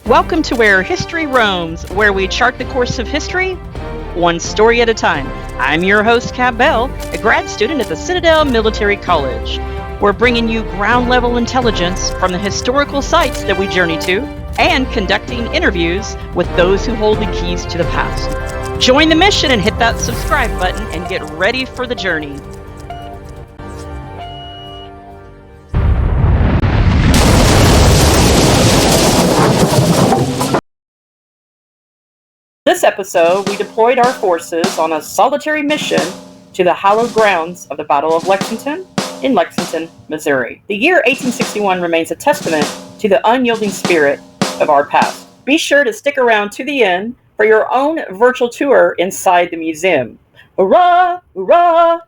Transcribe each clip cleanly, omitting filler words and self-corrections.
Welcome to Where History Roams, where we chart the course of history, one story at a time. I'm your host, Paul Beal, a grad student at the Citadel Military College. We're bringing you ground-level intelligence from the historical sites that we journey to and conducting interviews with those who hold the keys to the past. Join the mission and hit that subscribe button and get ready for the journey. This episode, we deployed our forces on a solitary mission to the hallowed grounds of the Battle of Lexington in Lexington, Missouri. The year 1861 remains a testament to the unyielding spirit of our past. Be sure to stick around to the end for your own virtual tour inside the museum. Hurrah! Hurrah!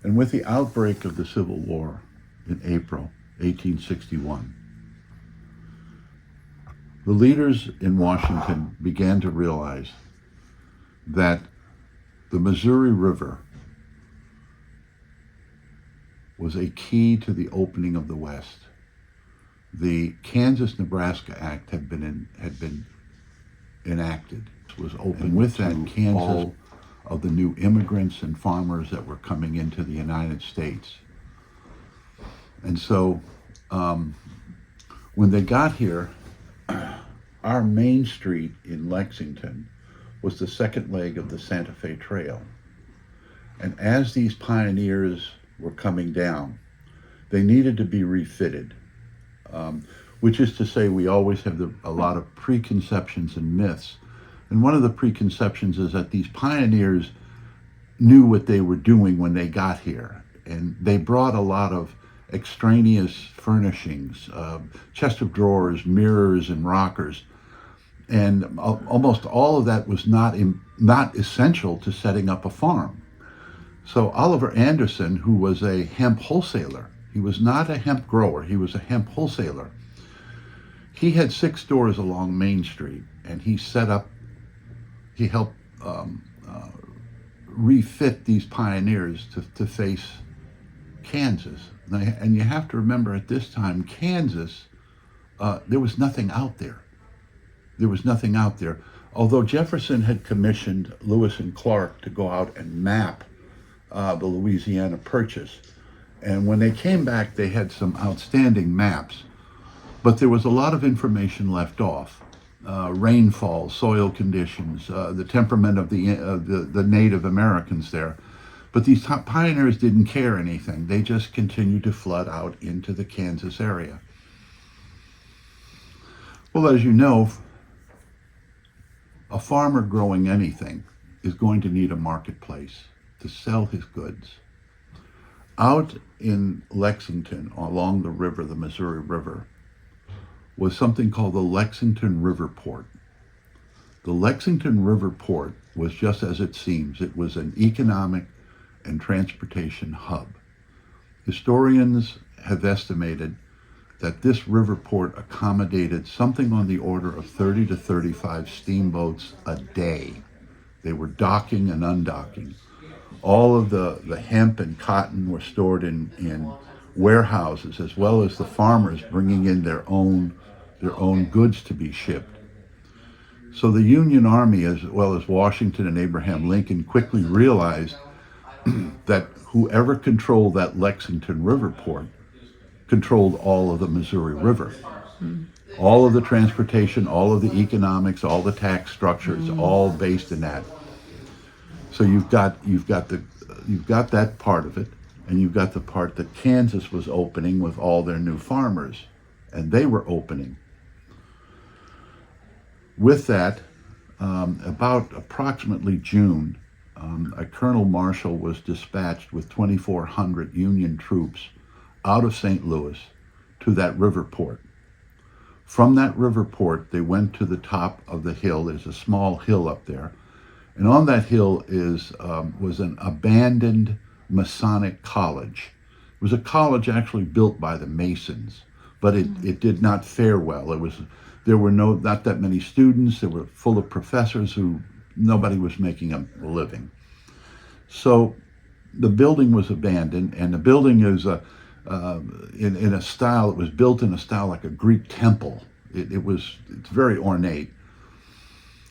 And with the outbreak of the Civil War in April 1861, the leaders in Washington began to realize that the Missouri River was a key to the opening of the West. The Kansas-Nebraska Act had been enacted. It was open, and with that, Kansas of the new immigrants and farmers that were coming into the United States. And so when they got here, our main street in Lexington was the second leg of the Santa Fe Trail. And as these pioneers were coming down, they needed to be refitted, which is to say we always have a lot of preconceptions and myths. And one of the preconceptions is that these pioneers knew what they were doing when they got here. And they brought a lot of extraneous furnishings, chest of drawers, mirrors, and rockers. And almost all of that was not essential to setting up a farm. So Oliver Anderson, who was a hemp wholesaler, he was not a hemp grower, he was a hemp wholesaler. He had 6 stores along Main Street, and he helped refit these pioneers to face Kansas. And you have to remember at this time, Kansas, there was nothing out there. There was nothing out there. Although Jefferson had commissioned Lewis and Clark to go out and map the Louisiana Purchase. And when they came back, they had some outstanding maps, but there was a lot of information left off. Rainfall, soil conditions, the temperament of the Native Americans there. But these pioneers didn't care anything. They just continued to flood out into the Kansas area. Well, as you know, a farmer growing anything is going to need a marketplace to sell his goods. Out in Lexington, along the river, the Missouri River, was something called the Lexington River Port. The Lexington River Port was just as it seems. It was an economic and transportation hub. Historians have estimated that this river port accommodated something on the order of 30 to 35 steamboats a day. They were docking and undocking. All of the hemp and cotton were stored in warehouses, as well as the farmers bringing in their own goods to be shipped. So the Union Army, as well as Washington and Abraham Lincoln, quickly realized that whoever controlled that Lexington River port controlled all of the Missouri River. All of the transportation, all of the economics, all the tax structures, all based in that. So you've got that part of it, and you've got the part that Kansas was opening with all their new farmers, and they were opening. With that, about approximately June, a Colonel Marshall was dispatched with 2,400 Union troops out of St. Louis to that river port. From that river port, they went to the top of the hill. There's a small hill up there. And on that hill was an abandoned Masonic college. It was a college actually built by the Masons, but it did not fare well. There were not that many students. They were full of professors who nobody was making a living. So the building was abandoned, and the building is in a style. It was built in a style like a Greek temple. It's very ornate.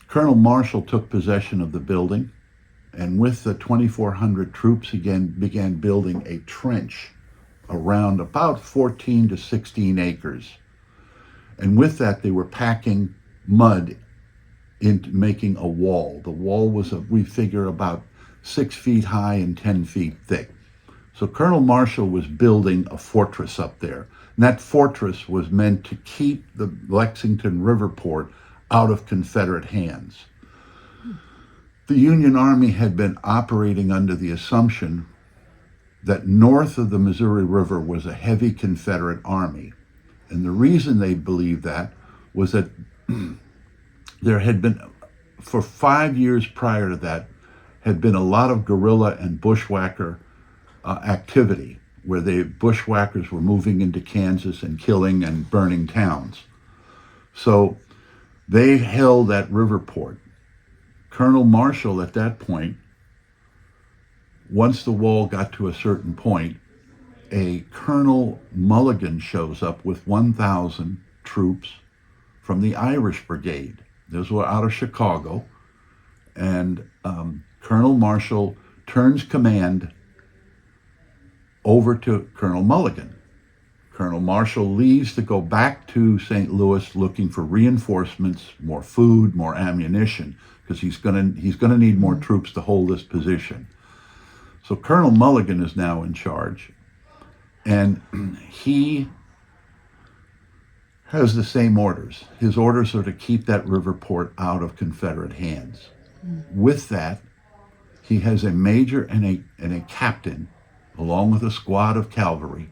Colonel Marshall took possession of the building, and with the 2,400 troops again began building a trench around about 14 to 16 acres. And with that, they were packing mud into making a wall. The wall was, we figure, about 6 feet high and 10 feet thick. So Colonel Marshall was building a fortress up there. And that fortress was meant to keep the Lexington River port out of Confederate hands. The Union Army had been operating under the assumption that north of the Missouri River was a heavy Confederate army. And the reason they believed that was that there had been, for 5 years prior to that, had been a lot of guerrilla and bushwhacker activity, where the bushwhackers were moving into Kansas and killing and burning towns. So they held that river port. Colonel Marshall, at that point, once the wall got to a certain point, a Colonel Mulligan shows up with 1,000 troops from the Irish Brigade. Those were out of Chicago. And Colonel Marshall turns command over to Colonel Mulligan. Colonel Marshall leaves to go back to St. Louis looking for reinforcements, more food, more ammunition, because he's going to need more troops to hold this position. So Colonel Mulligan is now in charge, and he has the same orders. His orders are to keep that river port out of Confederate hands. With that, he has a major and a captain, along with a squad of cavalry,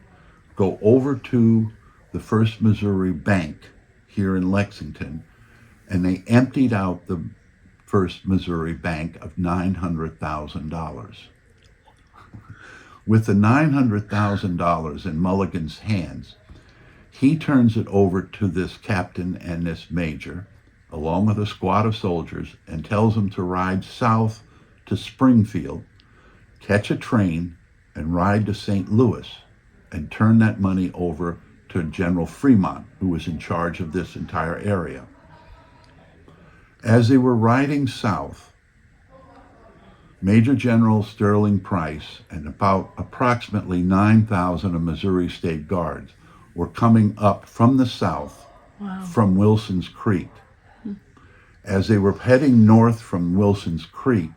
go over to the First Missouri Bank here in Lexington, and they emptied out the First Missouri Bank of $900,000. With the $900,000 in Mulligan's hands, he turns it over to this captain and this major, along with a squad of soldiers, and tells them to ride south to Springfield, catch a train, and ride to St. Louis, and turn that money over to General Fremont, who was in charge of this entire area. As they were riding south, Major General Sterling Price and about approximately 9,000 of Missouri State Guards were coming up from the south. Wow. From Wilson's Creek. As they were heading north from Wilson's Creek,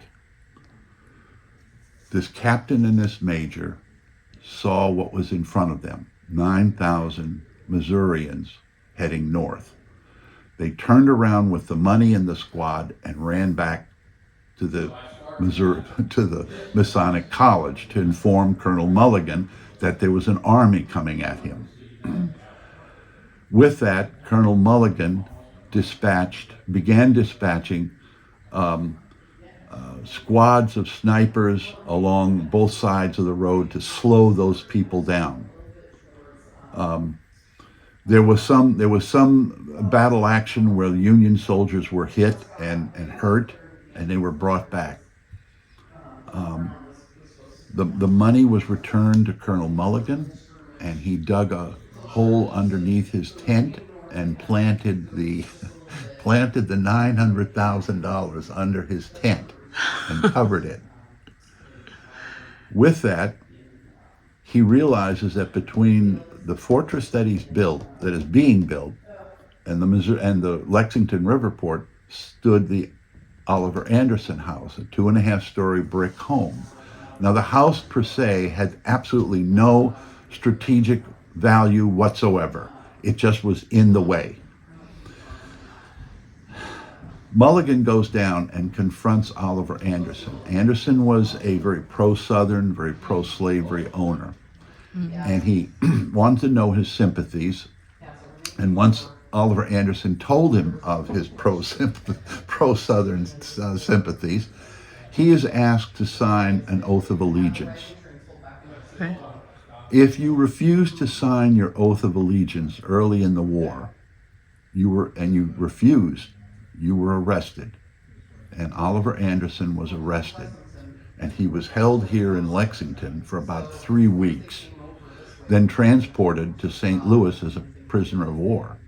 this captain and this major saw what was in front of them, 9,000 Missourians heading north. They turned around with the money in the squad and ran back to the Masonic College to inform Colonel Mulligan that there was an army coming at him. With that, Colonel Mulligan began dispatching squads of snipers along both sides of the road to slow those people down. There was some battle action where the Union soldiers were hit and hurt, and they were brought back. The money was returned to Colonel Mulligan, and he dug a hole underneath his tent and planted the $900,000 under his tent and covered it. With that, he realizes that between the fortress that is being built, and the Lexington River Port stood the Oliver Anderson house, a 2.5-story brick home. Now, the house per se had absolutely no strategic value whatsoever. It just was in the way. Mulligan goes down and confronts Oliver Anderson. Anderson was a very pro-Southern, very pro-slavery owner. And he wanted to know his sympathies. And once Oliver Anderson told him of his pro-Southern sympathies, he is asked to sign an oath of allegiance. Okay. If you refused to sign your oath of allegiance early in the war, you were arrested. And Oliver Anderson was arrested. and he was held here in Lexington for about 3 weeks, then transported to St. Louis as a prisoner of war.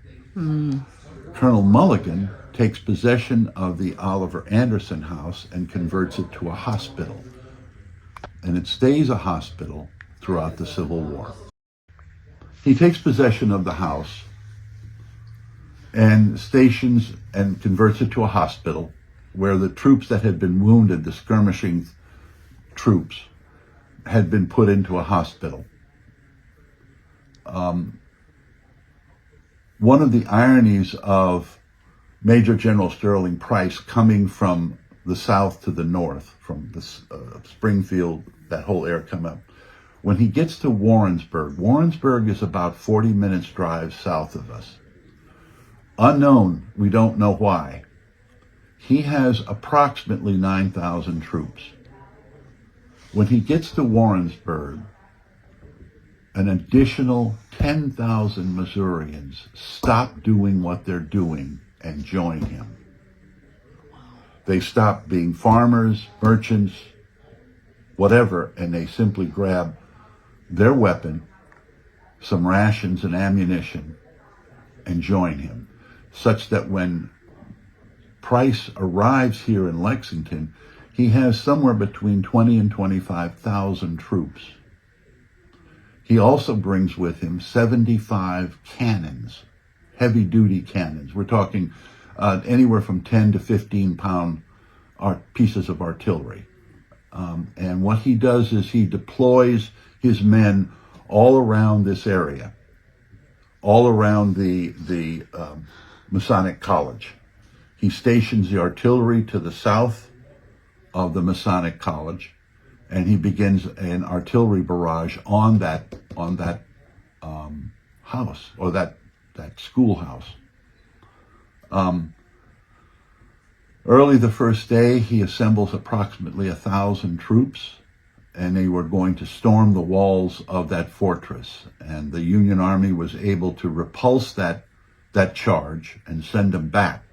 Colonel Mulligan takes possession of the Oliver Anderson house and converts it to a hospital. And it stays a hospital throughout the Civil War. He takes possession of the house and stations and converts it to a hospital where the troops that had been wounded, the skirmishing troops, had been put into a hospital. One of the ironies of Major General Sterling Price coming from the south to the north, from the Springfield, that whole area come up, when he gets to Warrensburg is about 40 minutes drive south of us. Unknown, we don't know why. He has approximately 9,000 troops. When he gets to Warrensburg, an additional 10,000 Missourians stop doing what they're doing and join him. They stop being farmers, merchants, whatever, and they simply grab their weapon, some rations and ammunition, and join him. Such that when Price arrives here in Lexington, he has somewhere between 20 and 25,000 troops. He also brings with him 75 cannons, heavy-duty cannons. We're talking anywhere from 10 to 15-pound pieces of artillery. And what he does is he deploys his men all around this area, all around the Masonic College. He stations the artillery to the south of the Masonic College, and he begins an artillery barrage on that house, or that schoolhouse. Early the first day, he assembles approximately 1,000 troops, and they were going to storm the walls of that fortress. And the Union Army was able to repulse that charge and send them back.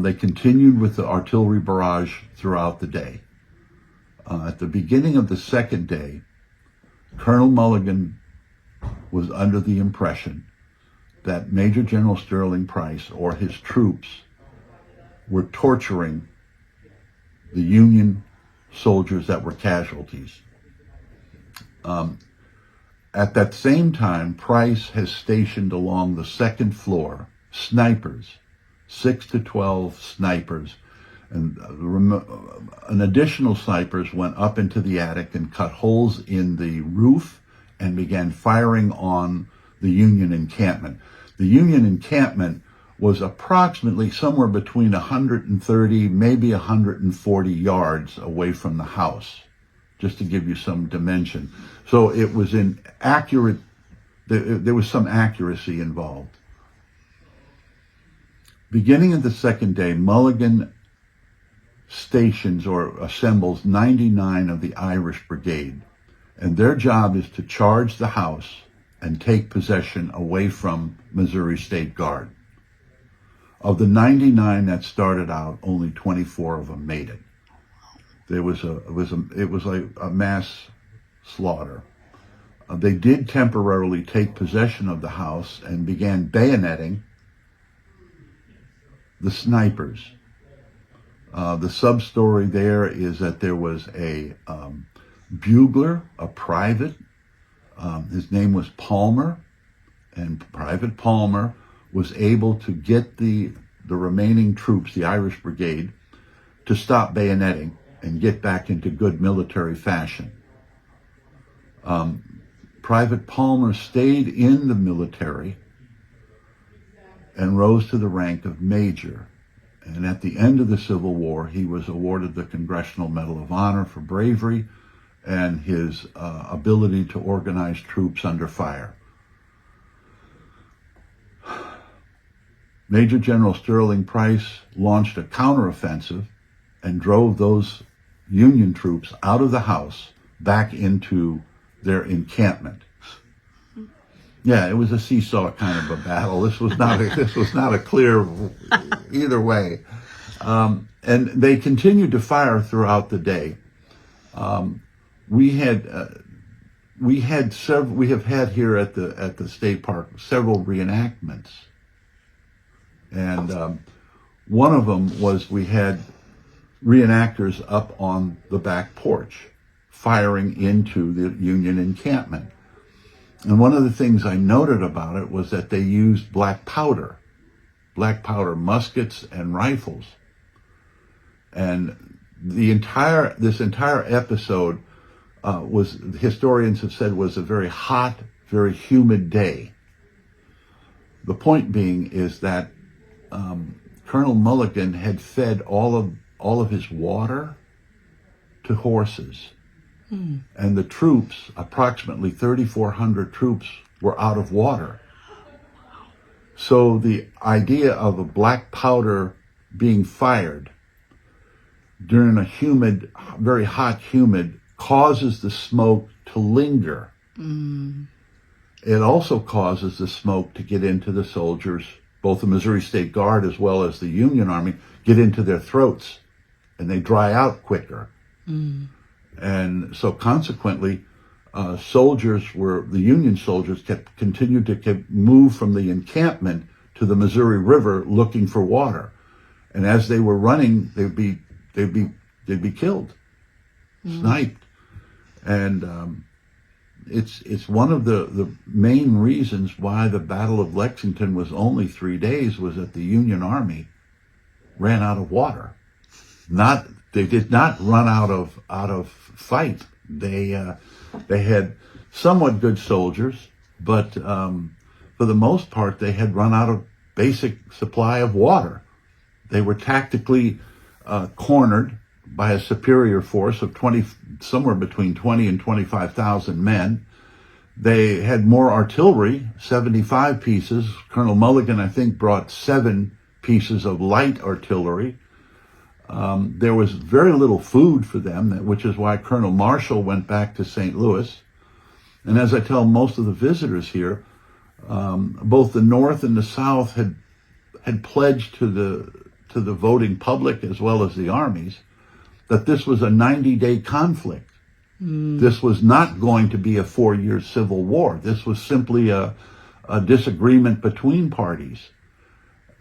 They continued with the artillery barrage throughout the day. At the beginning of the second day, Colonel Mulligan was under the impression that Major General Sterling Price or his troops were torturing the Union soldiers that were casualties. At that same time, Price has stationed along the second floor snipers, 6 to 12 snipers, and an additional snipers went up into the attic and cut holes in the roof and began firing on the Union encampment. The Union encampment was approximately somewhere between 130, maybe 140 yards away from the house, just to give you some dimension. So it was there was some accuracy involved. Beginning of the second day, Mulligan stations or assembles 99 of the Irish Brigade, and their job is to charge the house and take possession away from Missouri State Guard. Of the 99 that started out, only 24 of them made it. It was like a mass slaughter. They did temporarily take possession of the house and began bayoneting the snipers. The sub-story there is that there was a bugler, a private. His name was Palmer, and Private Palmer was able to get the remaining troops, the Irish Brigade, to stop bayoneting and get back into good military fashion. Private Palmer stayed in the military and rose to the rank of major. And at the end of the Civil War, he was awarded the Congressional Medal of Honor for bravery and his ability to organize troops under fire. Major General Sterling Price launched a counteroffensive and drove those Union troops out of the house back into their encampment. Yeah, it was a seesaw kind of a battle. This was not a clear either way. And they continued to fire throughout the day. We had we have had here at the state park several reenactments, and one of them was we had reenactors up on the back porch firing into the Union encampment. And one of the things I noted about it was that they used black powder muskets and rifles. And this entire episode was, historians have said, was a very hot, very humid day. The point being is that Colonel Mulligan had fed all of his water to horses. And the troops, approximately 3,400 troops, were out of water. So the idea of a black powder being fired during a humid, very hot, humid, causes the smoke to linger. It also causes the smoke to get into the soldiers, both the Missouri State Guard as well as the Union Army, get into their throats, and they dry out quicker. And so consequently, the Union soldiers continued to move from the encampment to the Missouri River looking for water. And as they were running, they'd be killed, sniped. And it's one of the main reasons why the Battle of Lexington was only 3 days, was that the Union Army ran out of water. They did not run out of fight. They had somewhat good soldiers, but for the most part, they had run out of basic supply of water. They were tactically cornered by a superior force of somewhere between 20 and 25,000 men. They had more artillery, 75 pieces. Colonel Mulligan, I think, brought 7 pieces of light artillery. There was very little food for them, which is why Colonel Marshall went back to St. Louis. And as I tell most of the visitors here, both the North and the South had pledged to the voting public as well as the armies that this was a 90-day conflict. This was not going to be a 4-year civil war. This was simply a disagreement between parties.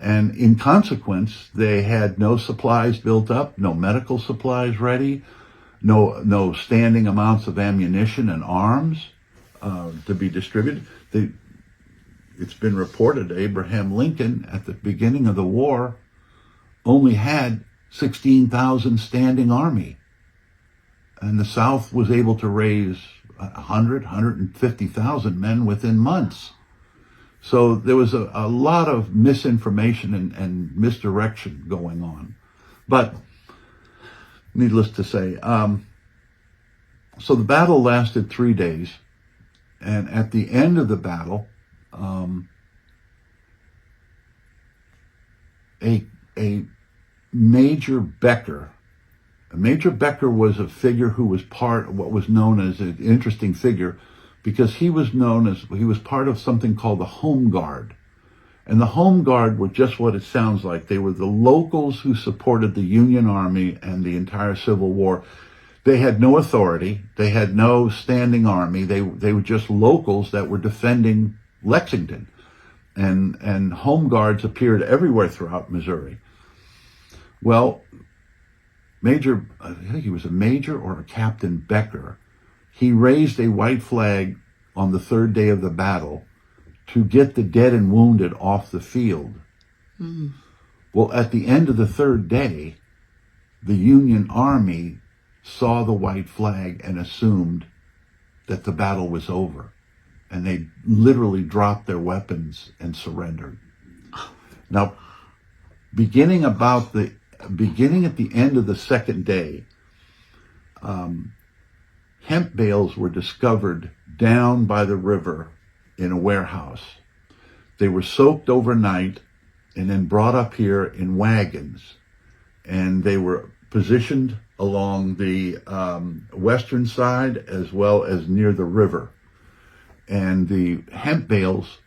And in consequence, they had no supplies built up, no medical supplies ready, no standing amounts of ammunition and arms to be distributed. It's been reported Abraham Lincoln, at the beginning of the war, only had 16,000 standing army. And the South was able to raise 150,000 men within months. So there was a lot of misinformation and misdirection going on. But needless to say, so the battle lasted 3 days. And at the end of the battle, a Major Becker was a figure who was part of what was known as an interesting figure, because he was part of something called the Home Guard. And the Home Guard were just what it sounds like. They were the locals who supported the Union Army and the entire Civil War. They had no authority. They had no standing army. They were just locals that were defending Lexington. And Home Guards appeared everywhere throughout Missouri. Well, I think he was a Major or a Captain Becker, he raised a white flag on the 3rd day of the battle to get the dead and wounded off the field. Well, at the end of the 3rd day, the Union Army saw the white flag and assumed that the battle was over. And they literally dropped their weapons and surrendered. Now, beginning at the end of the 2nd day, hemp bales were discovered down by the river in a warehouse. They were soaked overnight and then brought up here in wagons. And they were positioned along the western side as well as near the river. And the hemp bales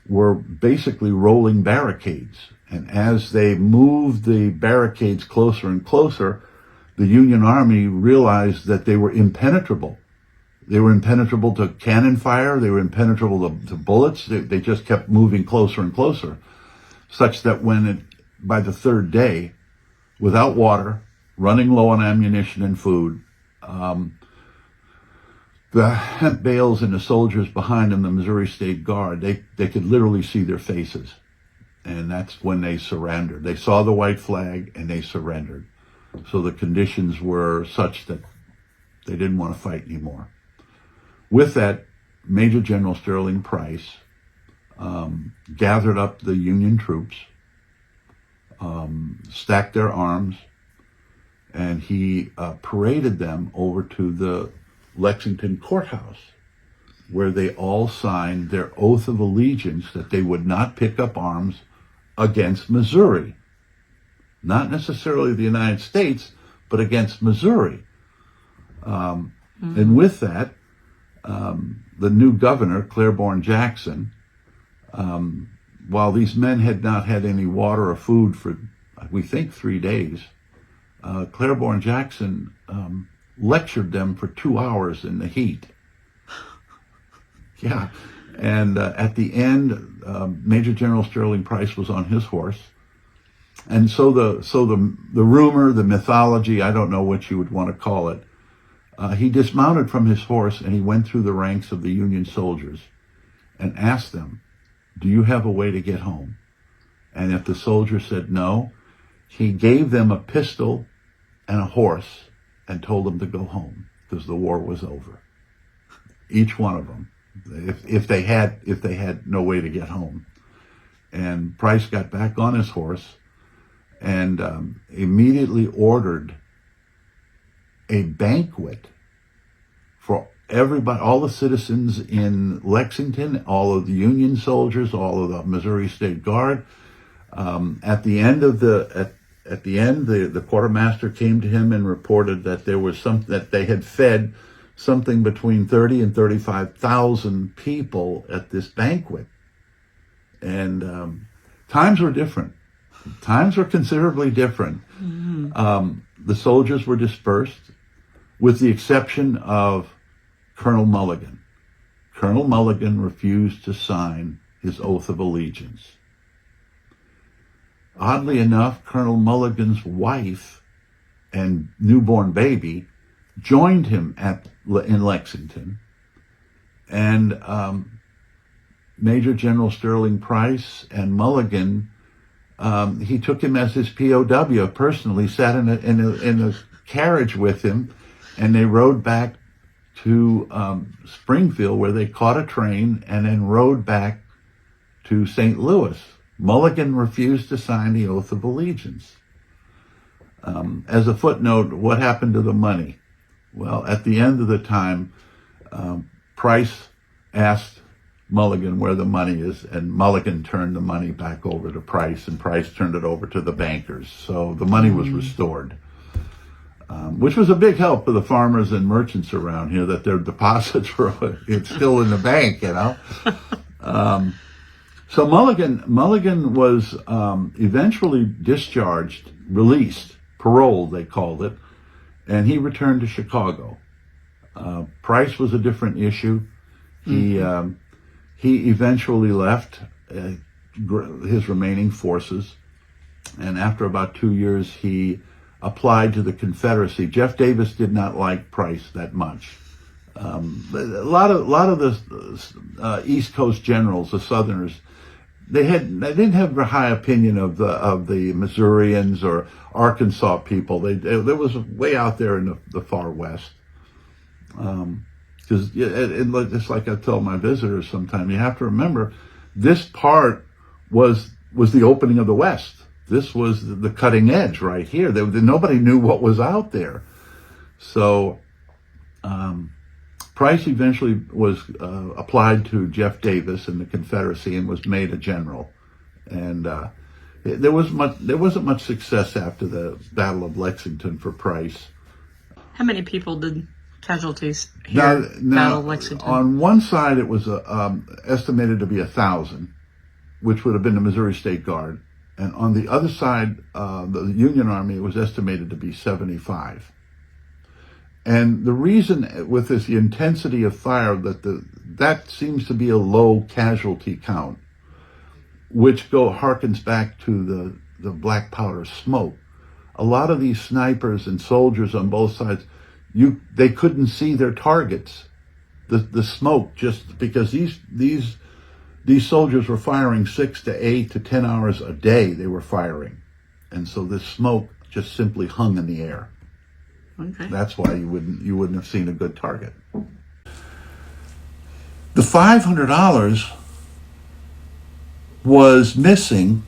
were basically rolling barricades. And as they moved the barricades closer and closer, the Union Army realized that they were impenetrable. They were impenetrable to cannon fire. They were impenetrable to bullets. They just kept moving closer and closer, such that by the third day, without water, running low on ammunition and food, the Hemp Bales and the soldiers behind them, the Missouri State Guard, they could literally see their faces. And that's when they surrendered. They saw the white flag and they surrendered. So the conditions were such that they didn't want to fight anymore. With that, Major General Sterling Price gathered up the Union troops, stacked their arms, and he paraded them over to the Lexington courthouse, where they all signed their oath of allegiance that they would not pick up arms against Missouri. Not necessarily the United States, but against Missouri. And with that, the new governor, Claiborne Jackson, while these men had not had any water or food for, we think, 3 days, Claiborne Jackson lectured them for 2 hours in the heat. Yeah. And at the end, Major General Sterling Price was on his horse. And so the rumor, the mythology, I don't know what you would want to call it, he dismounted from his horse and he went through the ranks of the Union soldiers and asked them, "Do you have a way to get home?" And if the soldiers said no, he gave them a pistol and a horse and told them to go home because the war was over. Each one of them, if they had no way to get home. And Price got back on his horse and immediately ordered a banquet for everybody, all the citizens in Lexington, all of the Union soldiers, all of the Missouri State Guard. At the end, the quartermaster came to him and reported that there was that they had fed something between 30 and 35,000 people at this banquet. And times were different. Times were considerably different. Mm-hmm. The soldiers were dispersed, with the exception of Colonel Mulligan. Colonel Mulligan refused to sign his oath of allegiance. Oddly enough, Colonel Mulligan's wife and newborn baby joined him in Lexington. And Major General Sterling Price and Mulligan, he took him as his POW personally, sat in a carriage with him, and they rode back to Springfield, where they caught a train and then rode back to St. Louis. Mulligan refused to sign the oath of allegiance. As a footnote, what happened to the money? Well, at the end of the time, Price asked Mulligan where the money is, and Mulligan turned the money back over to Price, and Price turned it over to the bankers. So the money was restored, which was a big help for the farmers and merchants around here, that their deposits were still in the bank, you know. So Mulligan was eventually discharged, released, paroled, they called it, and he returned to Chicago. Price was a different issue. He eventually left his remaining forces, and after about 2 years, he applied to the Confederacy. Jeff Davis did not like Price that much. A lot of the East Coast generals, the Southerners, they didn't have a high opinion of the Missourians or Arkansas people. There was way out there in the far west. Because just like I tell my visitors sometimes, you have to remember, this part was the opening of the West. This was the cutting edge right here. Nobody knew what was out there. So Price eventually was applied to Jeff Davis in the Confederacy and was made a general. And there wasn't much success after the Battle of Lexington for Price. How many people did casualties here? Battle of Lexington. On one side, it was estimated to be 1,000, which would have been the Missouri State Guard. And on the other side, the Union Army, it was estimated to be 75. And the reason with this, the intensity of fire, that seems to be a low casualty count, which harkens back to the black powder smoke. A lot of these snipers and soldiers on both sides, they couldn't see their targets. The smoke, just because these soldiers were firing 6 to 8 to 10 hours a day, they were firing. And so this smoke just simply hung in the air. Okay. That's why you wouldn't have seen a good target. The $500 was missing.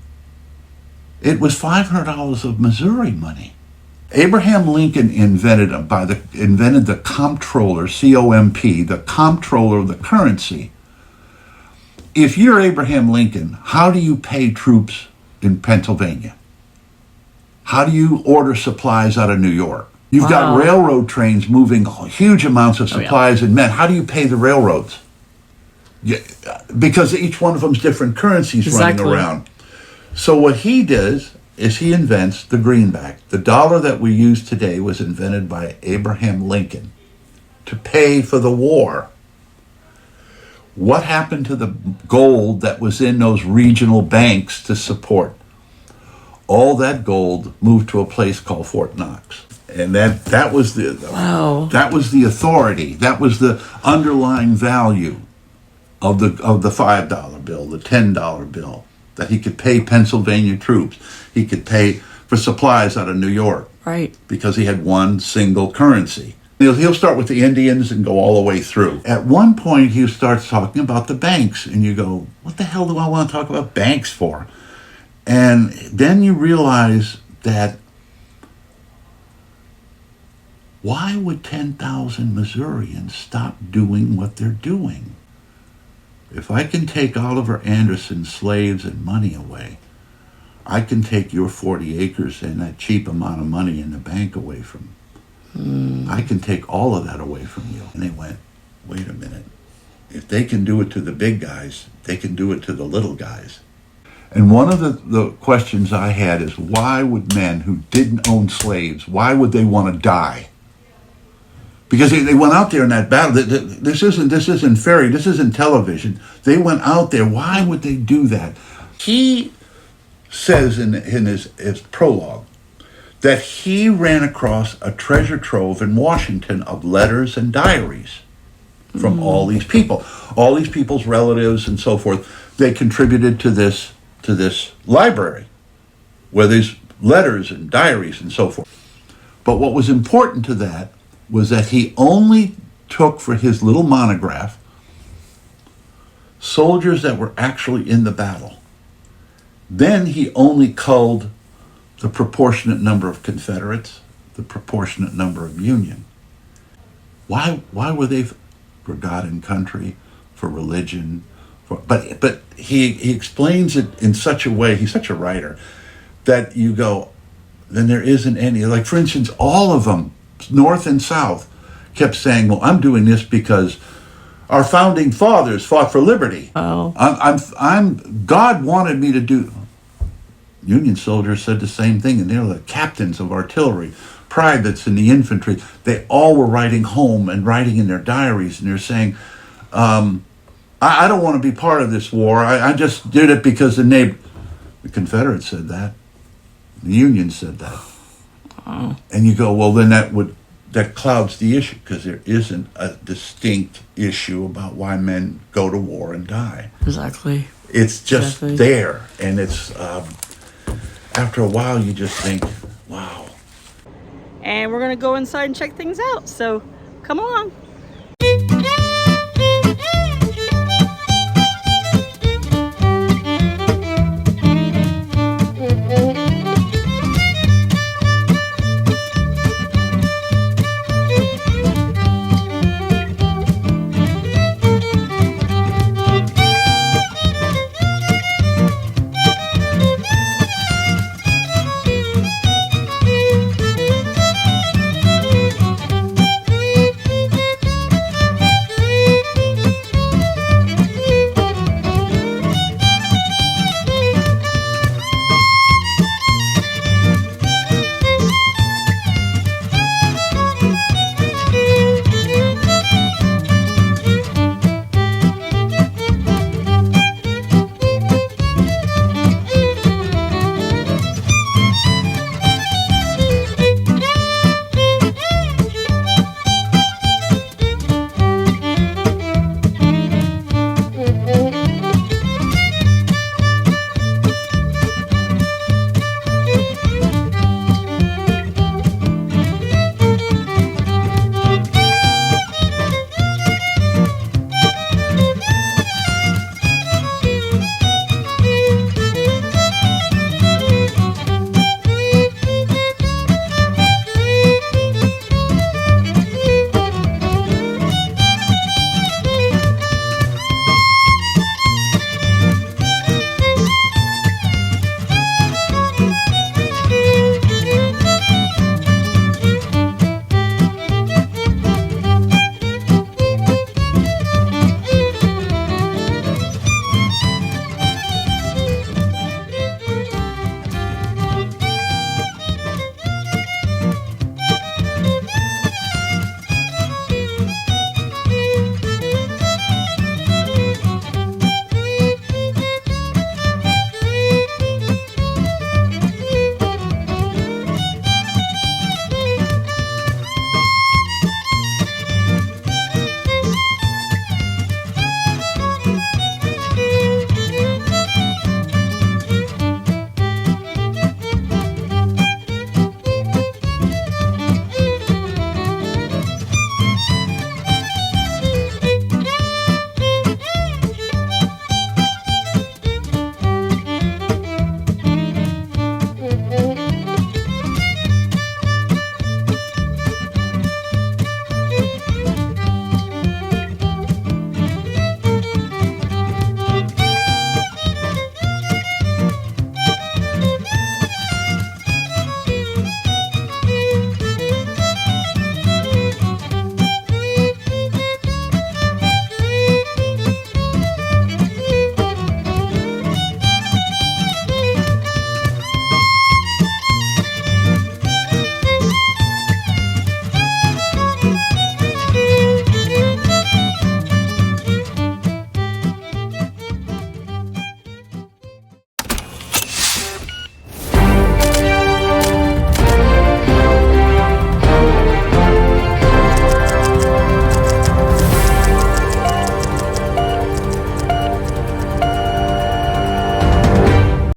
It was $500 of Missouri money. Abraham Lincoln invented the comptroller, C-O-M-P, the comptroller of the currency. If you're Abraham Lincoln, how do you pay troops in Pennsylvania? How do you order supplies out of New York? You've got railroad trains moving huge amounts of supplies and men. How do you pay the railroads? Because each one of them's different currencies running around. So what he does is he invents the greenback. The dollar that we use today was invented by Abraham Lincoln to pay for the war. What happened to the gold that was in those regional banks to support? All that gold moved to a place called Fort Knox. And that was the authority. That was the underlying value of the $5 bill, the $10 bill, that he could pay Pennsylvania troops. He could pay for supplies out of New York. Right. Because he had one single currency. He'll start with the Indians and go all the way through. At one point, he starts talking about the banks, and you go, what the hell do I want to talk about banks for? And then you realize that why would 10,000 Missourians stop doing what they're doing? If I can take Oliver Anderson's slaves and money away, I can take your 40 acres and that cheap amount of money in the bank away from you. I can take all of that away from you. And they went, wait a minute. If they can do it to the big guys, they can do it to the little guys. And one of the questions I had is, why would men who didn't own slaves, why would they want to die? Because they went out there in that battle. This isn't fairy. This isn't television. They went out there. Why would they do that? He says in his prologue that he ran across a treasure trove in Washington of letters and diaries from all these people's relatives and so forth. They contributed to this library where there's letters and diaries and so forth. But what was important to that was that he only took for his little monograph soldiers that were actually in the battle. Then he only culled the proportionate number of Confederates, the proportionate number of Union. Why were they for God and country, for religion? But he explains it in such a way, he's such a writer, that you go, then there isn't any. Like, for instance, all of them, North and South, kept saying, well, I'm doing this because our founding fathers fought for liberty. Oh. God wanted me to do. Union soldiers said the same thing, and they're the captains of artillery, privates in the infantry. They all were writing home and writing in their diaries, and they're saying, I don't want to be part of this war. I just did it because the Confederates said that. The Union said that. Oh. And you go, well, then that clouds the issue, because there isn't a distinct issue about why men go to war and die. Exactly. It's just there, and it's after a while you just think, wow. And we're gonna go inside and check things out. So come on.